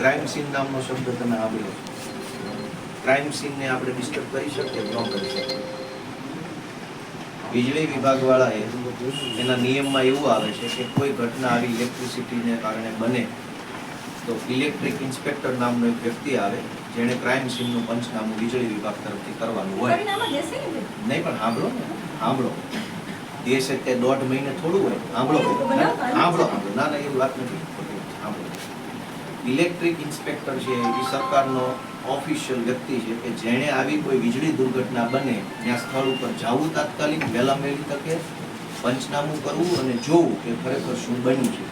Crime scene નામનો શબ્દ તમે આવ્યો. ક્રાઇમ સીનને આપણે ડિસ્ટર્બ કરી શકીએ? ન કરી શકીએ. વીજળી વિભાગવાળાએ એના નિયમમાં એવું આવે છે કે કોઈ ઘટના આવી ઇલેક્ટ્રિસિટીને કારણે બને તો ઇલેક્ટ્રિક ઇન્સ્પેક્ટર નામનો એક વ્યક્તિ આવે જેણે ક્રાઇમ સીનનું પંચનામું વીજળી વિભાગ તરફથી કરવાનું હોય. નહીં પણ સાંભળો દેશ તે 1.5 મહિને થોડું હોય. સાંભળો ના એવી વાત નથી. સાંભળો, ઇલેક્ટ્રિક ઇન્સ્પેક્ટર છે એ સરકારનો ઓફિશિયલ વ્યક્તિ છે કે જેણે આવી કોઈ વીજળી દુર્ઘટના બને ત્યાં સ્થળ ઉપર જવું, તાત્કાલિક વહેલામાં વહેલી તકે પંચનામું કરવું અને જોવું કે ખરેખર શું બન્યું છે.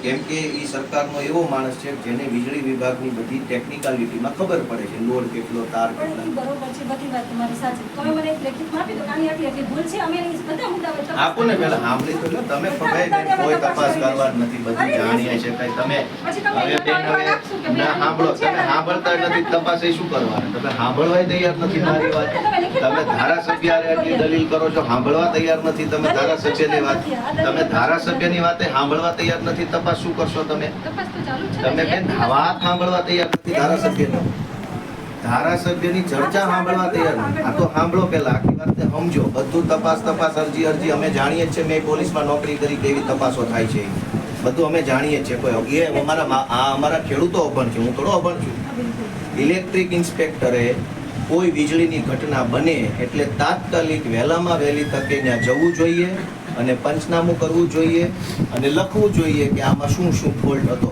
કેમ કે એ સરકારનો એવો માણસ છે જેને વીજળી વિભાગની બધી ટેકનિકાલિટીમાં ખબર પડે છે. લોડ કેટલો, તાર કેટલા. બરોબર છે, બધી વાત તમારી સાચી. તમે મને એક લેખિતમાં આપી દો કે આની આટલી ભૂલ છે, અમે એની બધા મુદ્દાઓ આપો ને પહેલા સાંભળી તો લો. તમે કોઈ તપાસ કરવા નથી, બધી જાણીએ છે કઈ. તમે હવે બેન હવે ના સાંભળો, તમે સાંભળતા નથી. તપાસ એ શું કરવાનું? તમે સાંભળવા તૈયાર નથી મારી વાત. તમે ધારાસભ્ય આટલી દલીલ કરો છો, સાંભળવા તૈયાર નથી. તમે ધારાસભ્યની વાત, તમે ધારાસભ્યની વાતે સાંભળવા તૈયાર નથી. તપાસ શું કરશો તમે? તમે બેન વાત સાંભળવા તૈયાર નથી. ધારાસભ્યની ચર્ચા સાંભળવા તૈયાર નથી. આ તો સાંભળો પહેલા, આખી વાત સમજો. બધું તપાસ અરજી અમે જાણીએ જ છે. મેં પોલીસમાં નોકરી કરી, કેવી તપાસો થાય છે બધું અમે જાણીએ છીએ. કોઈ એ અમારા ખેડૂતો અભણ છે, હું થોડો અભણ છું. ઇલેક્ટ્રિક ઇન્સ્પેક્ટરે કોઈ વીજળીની ઘટના બને એટલે તાત્કાલિક વહેલામાં વહેલી તકે ત્યાં જવું જોઈએ અને પંચનામું કરવું જોઈએ અને લખવું જોઈએ કે આમાં શું શું ફોલ્ટ હતો.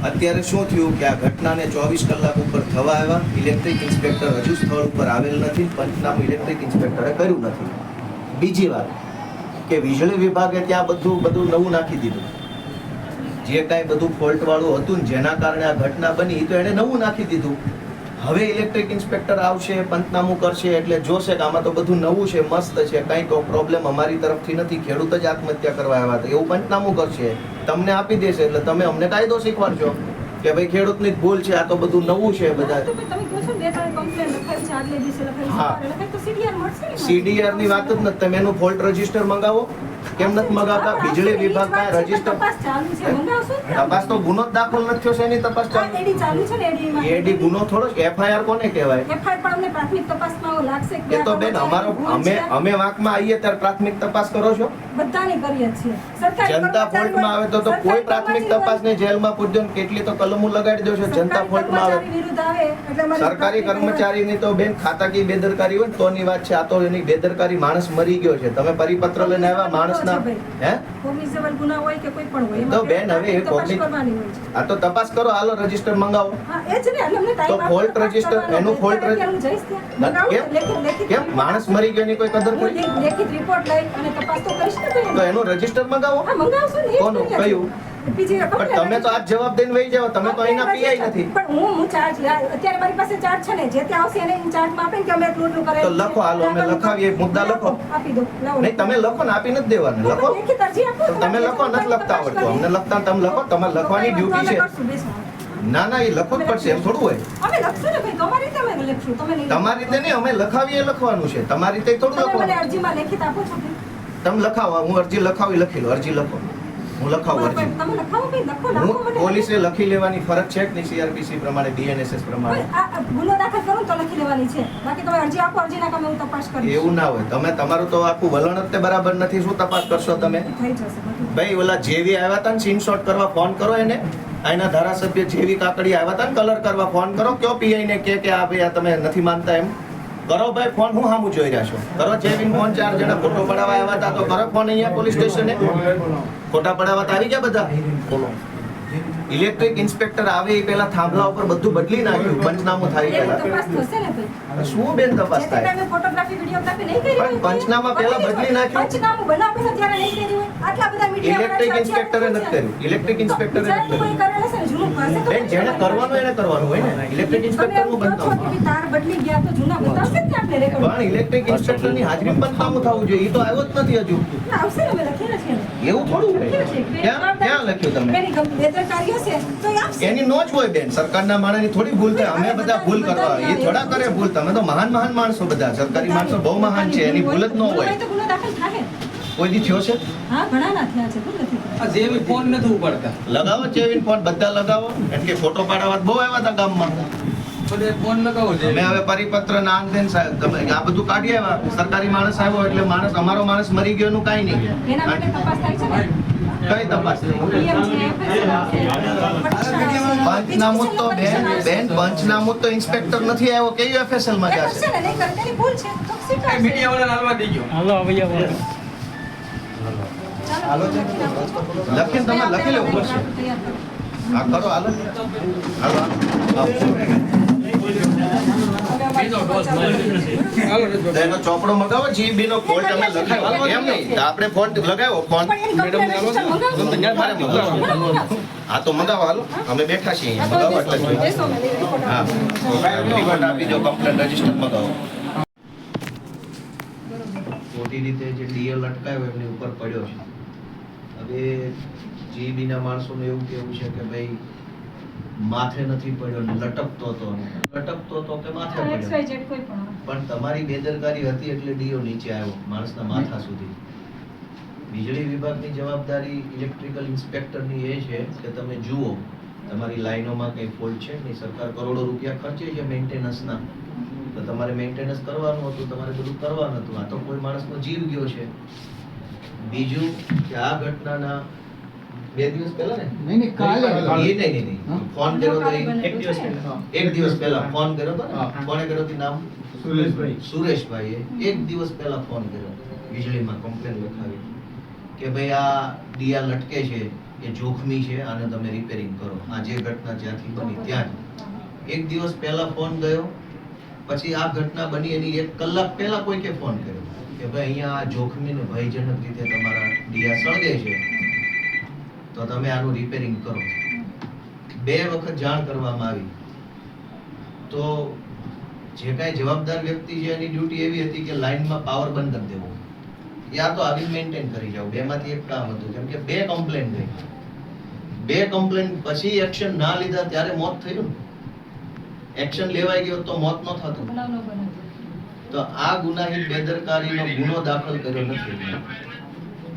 અત્યારે શું થયું કે આ ઘટનાને 24 કલાક ઉપર થવા આવ્યા, ઇલેક્ટ્રિક ઇન્સ્પેક્ટર હજુ સ્થળ ઉપર આવેલ નથી, પંચનામું ઇલેક્ટ્રિક ઇન્સ્પેક્ટરે કર્યું નથી. બીજી વાત કે વીજળી વિભાગે ત્યાં બધું નવું નાખી દીધું. જે કાંઈ બધું ફોલ્ટ વાળું હતું ને જેના કારણે આ ઘટના બની તો એણે નવું નાખી દીધું. હવે ઇલેક્ટ્રિક ઇન્સ્પેક્ટર આવશે, પંચનામું કરશે એટલે જોશે કે આમાં તો બધું નવું છે, મસ્ત છે, કંઈ પ્રોબ્લેમ અમારી તરફથી નથી, ખેડૂત જ આત્મહત્યા કરવા આવ્યા હતા એવું પંચનામું કરશે, તમને આપી દેશે. એટલે તમે અમને કાયદો શીખવાડજો કે ભાઈ ખેડૂતની ભૂલ છે, આ તો બધું નવું છે. બધા CDR ની વાત જ નથી. તમે એનું ફોલ્ટ રજીસ્ટર મંગાવો. કેમ નથી મંગાવતા? વીજળી વિભાગ પાસે રજીસ્ટર તપાસ તો ગુનો જ દાખલ નથી થયો છે, એની તપાસ ચાલુ છે. એડી ગુનો થોડો, FIR કોને કહેવાય? એ તો બેન અમે વાંકમાં આવીએ ત્યારે પ્રાથમિક તપાસ કરો છો. બધાની કરીએ છીએ. જનતા ફોલ્ટમાં આવે તો કોઈ પ્રાથમિક તપાસને જેલમાં પૂરજો, કેટલી તો કલમો લગાડી દો છો. જનતા ફોલ્ટમાં આવે સરકારી કર્મચારીની તો બેન ખાતાકીય બેદરકારી હોય તોની વાત છે. આ તો એની બેદરકારી, માણસ મરી ગયો છે. તમે પરિપત્ર લઈને આવ્યા માણસના, હે કોગ્નિઝેબલ ગુના હોય કે કોઈ પણ હોય તો બેન હવે આ તો તપાસ કરો, હાલો રજીસ્ટર મંગાવો. તો ફોલ્ટ રજીસ્ટર, એનું ફોલ્ટ કેમ માણસ મરી ગયો ની કોઈ કદર કરી? લેખિત રિપોર્ટ લઈ અને તપાસ તો કરીશ ને. તો એનું રજીસ્ટર મંગાવો. કોનું કયું? પણ તમે તો આજ જવાબ દઈને વહી જાવ. તમે તો અહીંના પીઆઈ નથી. પણ હું ચાર્જ અત્યારે મારી પાસે ચાર્જ છે ને, જે ત્યાં આવશે એને ચાર્જમાં આપે કે અમે એટલું કરે. તો લખો, હાલો અમે લખાવીએ, મુદ્દા લખો. આપી દો. નહીં તમે લખો ને, આપી નથી દેવાનું. લખો, તમે લખો, નથી લખતા આવડતું અમને. લખતા તમે લખો, તમારે લખવાની ડ્યુટી છે. ના એ લખવું જ પડશે, એમ થોડું હોય. અમે લખશું ને ભાઈ, તમારી રીતે અમે લખશું. તમારી રીતે નહીં, અમે લખાવીએ લખવાનું છે. તમારી રીતે થોડું લખવાનું. મને અરજીમાં લેખિત આપો છો. તમે લખાવો, હું અરજી લખાવી લખી લો. અરજી લખો, હું લખાવું અરજી. તમે લખાવો ભાઈ, લખો. પોલીસે લખી લેવાની ફરજ છે કે નહીં? CRPC પ્રમાણે, BNSS પ્રમાણે ગુનો દાખલ કરું તો લખી લેવાની છે. બાકી તમે અરજી આપો, અરજીના કામે હું તપાસ કરીશ. એવું ના હોય. તમે તમારું તો આખું વલણ જ તે બરાબર નથી. શું તપાસ કરશો તમે? થઈ જશે બધું. ભાઈ ઓલા જેવી આવ્યા હતા ને સ્ક્રીનશોટ કરવા, ફોન કરો એને. આના ધારાસભ્ય જેવી કાકડી આવ્યા હતા ને કલર કરવા, ફોન કરો. કયો PI ને કે આ ભાઈ આ તમે નથી માનતા એમ કરો ભાઈ ફોન. હું સામું જોઈ રહ્યા છો? કરો જેવીન ફોન. 4 જણા ફોટો પડાવવા આવ્યા હતા તો કરો ફોન અહીંયા પોલીસ સ્ટેશને. ફોટા પડાવવા તો આવી ગયા બધા. ઇલેક્ટ્રિક ઇન્સ્પેક્ટર આવે એ પહેલા થાંભલા ઉપર બધું બદલી નાખ્યું, પંચનામું થાય પહેલા. તપાસ થશે ને ભાઈ. શું બેન તપાસ થાય? તમે ફોટોગ્રાફી વિડિયોગ્રાફી નહીં કરી હોય. પંચનામા પહેલા બદલી નાખ્યું. પંચનામું બનાવે છે ત્યારે નહીં કરી હોય. આટલા બધા મીડિયા ઇલેક્ટ્રિક ઇન્સ્પેક્ટરે નથી કર્યું. ઇલેક્ટ્રિક ઇન્સ્પેક્ટરે નથી કોઈ કર્યું. કરેલ હશે ને જૂનું પાસે તો બેન જેને કરવાનું એને કરવાનું હોય ને. ઇલેક્ટ્રિક ઇન્સ્પેક્ટરનું બનતું. તાર બદલી ગયા તો જૂના બતાવશે ને આપણે રેકોર્ડ. પણ ઇલેક્ટ્રિક ઇન્સ્પેક્ટરની હાજરીમાં બનતાનું થવું જોઈએ. એ તો આવ્યો જ નથી હજુ. આવશે ને, અમે લખીને છે ને. એવું થોડું હોય. ક્યાં લખ્યું તમે? એની બેદરકારી હશે તો એ આવશે. એની નો જ હોય બેન. સરકારના માણસની થોડી ભૂલ થાય. અમે બધા ભૂલ કરવા, એ થોડા કરે ભૂલ. તમે તો મહાન માણસો બધા. સરકારી માણસો બહુ મહાન છે, એની ભૂલ જ ન હોય. તો ગુનો દાખલ થાય. કોઈ દી થયો છે? હા ઘણાના થયા છે તો નથી થયા. આ જેવી ફોન નથી ઉપાડતા. લગાવો ચેવિન ફોન, બધા લગાવો. એમ કે ફોટો પાડાવા બહુ આવ્યા હતા ગામમાં. બધે ફોન લગાવો છે. અમે હવે પરિપત્ર ના આન તેન સાહેબ તમે આ બધું કાઢી આવ્યા. સરકારી માણસ આવ્યો એટલે અમારો માણસ મરી ગયો એનું કાંઈ નહીં. એના માટે તપાસ થાય છે ને. કઈ તપાસ? PM છે, FSL છે, પંચનામું તો બેન પંચનામું તો ઇન્સ્પેક્ટર નથી આવ્યો કે FSL માં એ જશે. કરશે ને, નહીં કરે તેની ભૂલ છે તો સ્વીકારશે. મીડિયા વાળા હાલવા દેજો. ચાલો, લખીને તમે લખી લેવું પડશે. તૈયાર કરો. હા કરો હાલો હાલો બીજો ડોઝ હાલો રજવા. તો એનો ચોપડો મગાવો જીબી નો ફોલ્ટ અમે લખાવ્યો એમ નહીં તો આપણે ફોન લગાવ્યો ફોન પણ એની complaint register મંગાવો. હા તો મગાવો હાલો અમે બેઠા છીએ અહીંયા મગાવો એટલે જોઈએ. બેસો, મેં report હા રિપોર્ટ આપી દો કમ્પ્લેન રજીસ્ટર મગાવો. ખોટી રીતે જે ડીએલ અટકાયો એમની ઉપર પડ્યો છે. હવે જીબી ના માણસોનું એવું કેવું છે કે ભાઈ માથે નથી પડ્યો ને લટકતો હતો કે માથે પડ્યો. XYZ કોઈ પણ. પણ તમારી બેદરકારી હતી એટલે ડીઓ નીચે આવ્યો માણસના માથા સુધી. વીજળી વિભાગની જવાબદારી ઇલેક્ટ્રિકલ ઇન્સ્પેક્ટરની એ છે કે તમે જુઓ તમારી લાઈનોમાં કંઈ ફોલ્ટ છે નહીં. સરકાર કરોડો રૂપિયા ખર્ચે છે મેન્ટેનન્સના, તો તમારે મેન્ટેનન્સ કરવાનું હતું, તમારે બધું કરવાનું હતું. આ તો કોઈ માણસનો જીવ ગયો છે. બીજું કે આ ઘટનાના 2 દિવસ પહેલા ને નહીં કાલે નહીં ફોન કર્યો તો એક દિવસ પહેલા ફોન કર્યો તો ને કોણે કર્યો તો નામ સુરેશભાઈએ 1 દિવસ પહેલા ફોન કર્યો વીજળીમાં કમ્પ્લેન લખાવી કે ભાઈ આ દિયા લટકે છે એ જોખમી છે, આને તમે રિપેરિંગ કરો. આ જે ઘટના જ્યાંથી બની ત્યાં જ 1 દિવસ પહેલા ફોન ગયો. પછી આ ઘટના બની એની 1 કલાક પહેલા કોઈ કે ફોન કર્યો કે ભાઈ અહીંયા આ જોખમી ને ભયજનક રીતે તમારા દિયા સળગે છે તો તમે આનું રિપેરિંગ કરો. 2 વખત જાણ કરવામાં આવી. તો જે કાંઈ જવાબદાર વ્યક્તિ છે એની ડ્યુટી એવી હતી કે લાઈનમાં પાવર બંધ કરી દેવો, યા તો આવી મેન્ટેન કરી જાવ. 2 માંથી એક કામ હતું. કેમ કે 2 કમ્પ્લેન ગઈ. 2 કમ્પ્લેન પછી એક્શન ના લીધા ત્યારે મોત થયું. એક્શન લેવાઈ ગયો તો મોત ન થતું. બનાવ ન બને. તો આ ગુનાહિત બેદરકારીનો ગુનો દાખલ કર્યો નથી.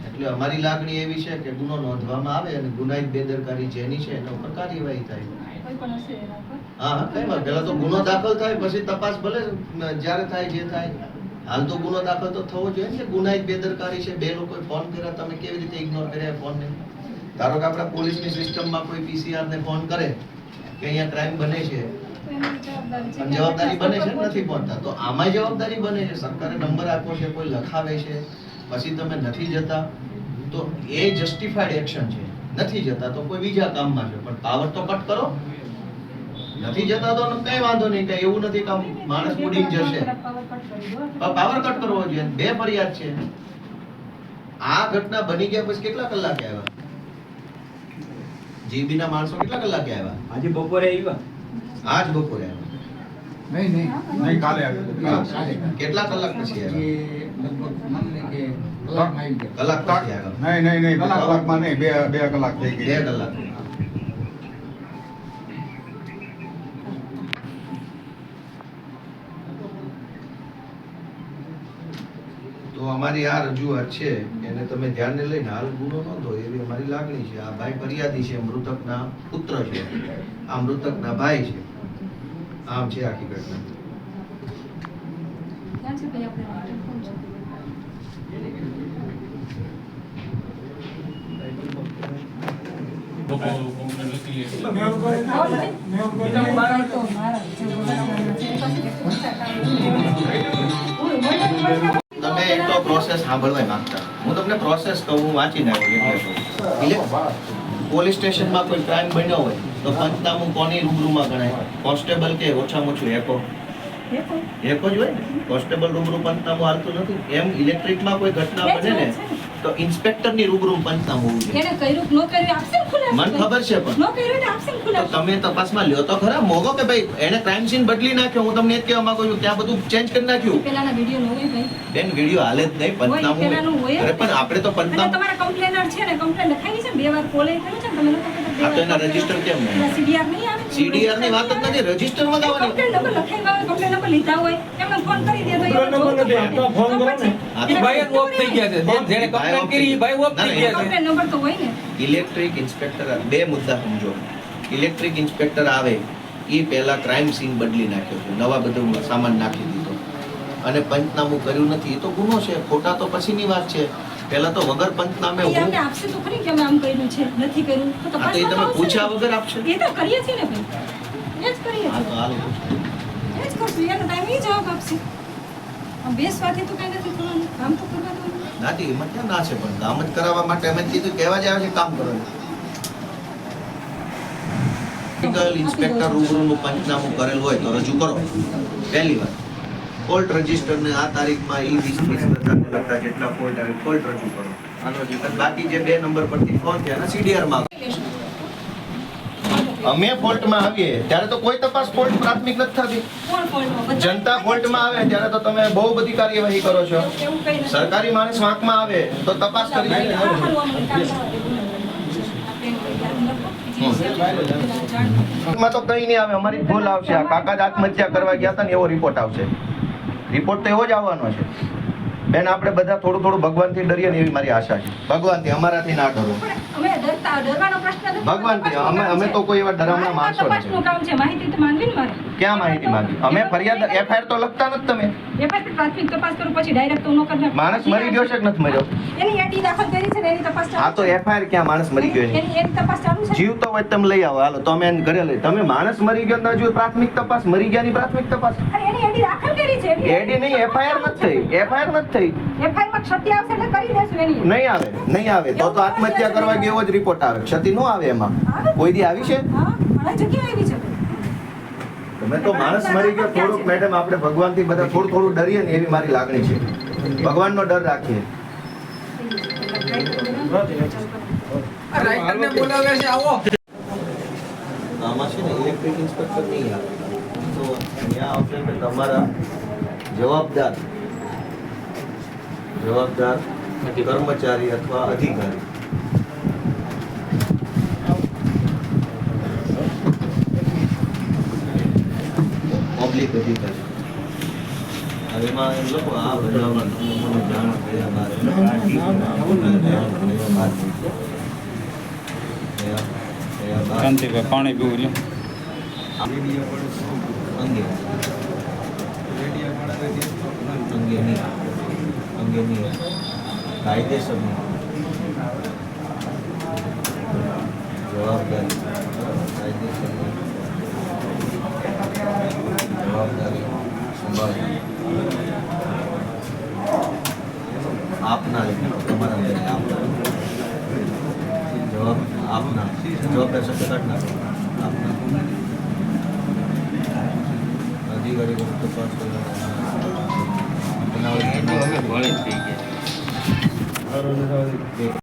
એટલે અમારી લાગણી એવી છે કે ગુનો નોંધવામાં આવે અને ગુનાહિત બેદરકારી જેની છે એના ઉપર કાર્યવાહી થાય. કોઈ પણ હશે એના પર. હા કઈ વાત, પહેલા તો ગુનો દાખલ થાય પછી તપાસ ભલે જ્યારે થાય જે થાય. હાલ તો ગુનો દાખલ તો થવો જોઈએ ને. ગુનાહિત બેદરકારી છે, 2 લોકોએ ફોન કર્યા, તમે કેવી રીતે ઇગ્નોર કર્યા ફોનને? ધારો કે આપણા પોલીસની સિસ્ટમમાં કોઈ પીસીઆર ને ફોન કરે કે અહીંયા ક્રાઇમ બને છે, તો એની જવાબદારી છે. પણ જવાબદારી બને છે નથી પહોંચતા. તો આમાં જવાબદારી બને છે. સરકારે નંબર આપ્યો છે, કોઈ લખાવે છે, પછી તમે નથી જતા તો એ જસ્ટિફાઈડ એક્શન છે. નથી જતા તો કોઈ બીજા કામમાં છે, પણ પાવર તો કટ કરો. નથી જતા તો કઈ વાંધો નહીં, કઈ એવું નથી કે માણસ ઉડી જશે. પાવર કટ કરવો જોઈએ. 2 ફરિયાદ છે. આ ઘટના બની ગયા પછી કેટલા કલાકે આવ્યા જીબી ના માણસો? કેટલા કલાકે આવ્યા? આજે બપોરે આવ્યા. આજ બપોરે આવ્યા. નહીં કાલે આવ્યો. કેટલા કલાક પછી આવ્યા? એ લગભગ માને કે કલાકમાં આવી ગયા. કલાક પછી આવ્યા. નહીં કલાકમાં નહીં, બે કલાક થઈ 2 કલાક. તો અમારી આ રજૂઆત છે એને તમે ધ્યાને લઈને હાલ ગુનો નોંધો એવી અમારી લાગણી છે. આ ભાઈ ફરિયાદી છે, મૃતકના પુત્ર છે, આ મૃતકના ભાઈ છે. આમ છે આખી ઘટના. ક્યાં છે ભાઈ આપણે ફોન છે. તમે એક તો પ્રોસેસ સાંભળવા માંગતા. હું તમને પ્રોસેસ કહું, હું વાંચીને આવ્યો. પોલીસ સ્ટેશનમાં કોઈ ક્રાઇમ બન્યો હોય તો પંચનામું કોની રૂબરૂમાં ગણાય? કોન્સ્ટેબલ કે ઓછામાં ઓછું એકો જ હોય ને. કોન્સ્ટેબલ રૂબરૂ પંચનામું હાલતું નથી. એમ ઇલેક્ટ્રિકમાં કોઈ ઘટના બને ને તો ઇન્સ્પેક્ટરની રૂબરૂ પંચનામું હોવું જોઈએ. એને કર્યું કે ન કર્યું આપશે ને ખુલાસો. મને ખબર છે પણ ન કર્યું એટલે આપશે ને તો ખુલાસો. તમે તપાસમાં લ્યો તો ખરા મોગો કે ભાઈ એને ક્રાઇમ સીન બદલી નાખ્યો. હું તમને એ જ કહેવા માંગુ છું, ત્યાં બધું ચેન્જ કરી નાખ્યું. પેલાના વિડિયો ન હોય ભાઈ. બેન વિડિયો હાલે જ નહીં. પેલાનું પંચનામું હોય જ અરે પણ આપણે તો અને પંચનામું તમારા કમ્પ્લેનર છે ને, કમ્પ્લેન લખાવી છે ને, 2 વાર કોલે કર્યું છે ને, તમે લોકો આ તો એના રજીસ્ટર કેમ નહીં? CDR નહીં આવે? CDR ની વાત જ નથી, રજીસ્ટર મગાવવાની. કમ્પ્લેન નંબર લખાયેલો હોય, કમ્પ્લેન નંબર લીધા હોય, એમને ફોન કરી દે તો એ કમ્પ્લેન નંબર નથી, તો ફોન કરો ને. હા, ઈ ભાઈ જ ઓફ થઈ ગયા છે. જેણે કમ્પ્લેન કરી ઈ ભાઈ ઓફ થઈ ગયા છે. કમ્પ્લેન નંબર તો હોય ને. ઇલેક્ટ્રિક ઇન્સ્પેક્ટર બે મુદ્દા સમજો. ઇલેક્ટ્રિક ઇન્સ્પેક્ટર આવે એ પહેલા ક્રાઇમ સીન બદલી નાખ્યો છે, નવા બધું સામાન નાખી દીધો અને પંચનામું કર્યું નથી. એ તો ગુનો છે, ખોટા તો પછીની વાત છે. પહેલા તો વગર પંચનામે એ હું અમને આપશે તો ખરી કે અમે આમ કર્યું છે, નથી કર્યું તો આ તો એ તમે તપાસવામાં આવશે પૂછ્યા ને. વગર આપશે. એ તો કરીએ છીએ ને ભાઈ, એ જ કરીએ હા તો છીએ, હાલો. એ જ કરશું. એનો ટાઈમ એ જવાબ આપશે. આમ બેસવાથી તો કઈ નથી કરવાનું, કામ તો કરવા દો. નાથી એમાં ક્યાં ના છે, પણ કામ જ કરાવવા માટે અમે કીધું કહેવા જ આવે છે કામ કરો. ઇન્સ્પેક્ટર રૂબરૂનું પંચનામું કરેલ હોય તો રજૂ કરો. પહેલી વાત ફોલ્ટ રજીસ્ટર ને આ તારીખમાં ઈ 20 લગતા જેટલા ફોલ્ટ આવે ફોલ્ટ રજૂ કરો. અને બાકી જે 2 નંબર પરથી ફોન થયા ને CDR માં અમે ફોલ્ટમાં આવીએ ત્યારે તો કોઈ તપાસ ફોલ્ટ પ્રાથમિક નથી થતી. કોણ ફોલ્ટમાં? બધા જનતા ફોલ્ટમાં આવે ત્યારે તો તમે બહુ બધી કાર્યવાહી કરો છો. એવું કઈ નથી. સરકારી માણસ વાંકમાં આવે તો તપાસ કરી હા, શકે. હારું, અમને કામ કરવા દે. આ પેન કોઈ યાદ લખો. માં તો કઈ નહીં આવે, અમારી ભૂલ આવશે. આ કાકા જ આત્મહત્યા કરવા ગયા હતા ને એવો રિપોર્ટ આવશે. રિપોર્ટ તો એવો જ આવવાનો છે. બેન આપણે બધા થોડું થોડું ભગવાનથી ડરીએ ને એવી મારી આશા છે. ભગવાનથી, અમારાથી ના ડરો. પણ અમે ડરવાનો પ્રશ્ન નથી. ભગવાનથી અમે તો કોઈ એવા ડરામણા માણસો તપાસનું નથી. કામ છે, માહિતી તો માંગવી ને મારે. ક્યાં માહિતી માંગી? અમે ફરિયાદ FIR તો લખતા નથી તમે. એ પછી પ્રાથમિક તપાસ કરું પછી ડાયરેક્ટ તો નો કરી નાખું. માણસ મરી ગયો છે કે નથી મર્યો? એની યાદી દાખલ કરી છે ને એની તપાસ ચાલુ આ તો છે. FIR ક્યાં માણસ મરી ગયો એની? એની તપાસ ચાલુ છે. જીવતો હોય તમે લઈ આવો, હાલો તો અમે એને ઘરે લઈ. તમે માણસ મરી ગયો ના જો પ્રાથમિક તપાસ, મરી ગયાની પ્રાથમિક તપાસ. અને એની યાદી દાખલ કરી છે. એડી નહીં, FIR નથી થઈ. FIR નથી થઈ. FIR માં ક્ષતિ આવશે એટલે કરી દેશું એની. નહીં આવે, નહીં આવે તો આત્મહત્યા કરવા ગયો એવો જ રિપોર્ટ આવે. ક્ષતિ ન આવે એમાં. કોઈ દી આવી છે? હા, ઘણા જગ્યાએ આવી છે. તમે તો માણસ મરી ગયો થોડુંક મેડમ આપણે ભગવાનથી બધા થોડું થોડું ડરીએ ને એવી મારી લાગણી છે. ભગવાનનો ડર રાખીએ. આ રાઇટરને બોલાવે છે, આવો. આમાં છે ને ઇલેક્ટ્રિક ઇન્સ્પેક્ટર નહીં આવે તો ત્યાં આવશે કે તમારા જવાબદાર કર્મચારી અથવા અધિકારી પબ્લિક અધિકારી. હવે એમાં એમ લખો આ બનાવમાં મને જાણ કર્યા બાદ શાંતિભાઈ પાણી પીવું લે. અંગેની કાયદેસરની જવાબદારી સંભાળવી આપના તમારા જવાબ આપના જવાબદાર શબ્દ કાઢ નાખો. આપના અધિકારી તપાસ કરવા